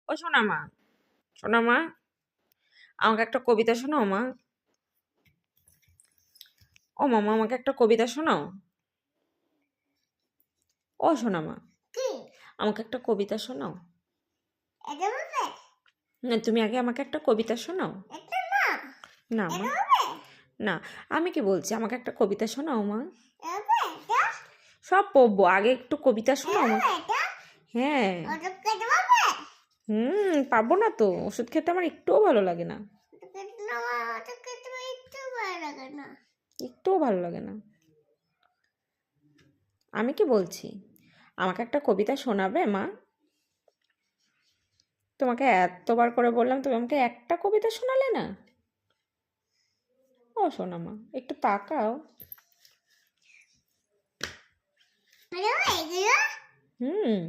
ও শোনা মা, শোনা মা, আমাকে একটা কবিতা শোনাও মা। ও মামা, আমাকে একটা কবিতা শোনাও। ও শোনা মা, আমাকে একটা কবিতা শোনাও। না, তুমি আগে আমাকে একটা কবিতা শোনাও। না মা, না, আমি কি বলছি, আমাকে একটা কবিতা শোনাও মা। সব পড়বো, আগে একটু কবিতা শোনাও মা। হ্যাঁ। পাবো না তো, ওষুধ খেতে আমার একটুও ভালো লাগে না। একটুও ভালো লাগে না। আমি কি বলছি, আমাকে একটা কবিতা শোনাবে মা? তোমাকে এতবার করে বললাম, তুমি আমাকে একটা কবিতা শোনালে না। ও শোনা মা, একটু তাকাও। হুম।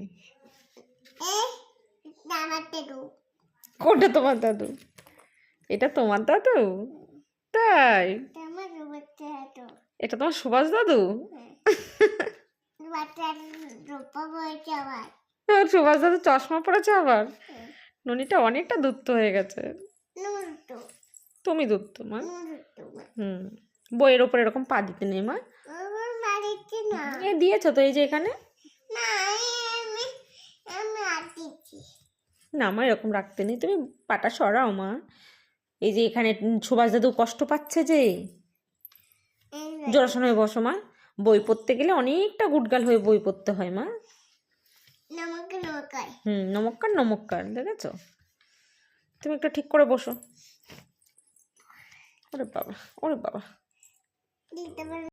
কোনটা তোমার দাদু? এটা তোমার দাদু? তাই? এটা তোমার সুভাষ দাদু? সুভাষ দাদু চশমা পড়েছে আবার? ননিটা অনেকটা দূরত্ব হয়ে গেছে। তুমি দূরত্ব মা। বইয়ের ওপর এরকম পা দিতে নেই মা। এ দিয়েছো তো, এই যে এখানে। না মা, এরকম রাখতে নেই, তুমি পাটা সরাও মা। এই যে এখানে সুভাষ দাদু কষ্ট পাচ্ছে যে। জোড়াশোনা হয়ে বসো মা। বই পড়তে গেলে অনেকটা গুটগাল হয়ে বই পড়তে হয় মা। নমস্কার নমস্কার, দেখেছো? তুমি একটু ঠিক করে বসো। ওরে বাবা, ওরে বাবা।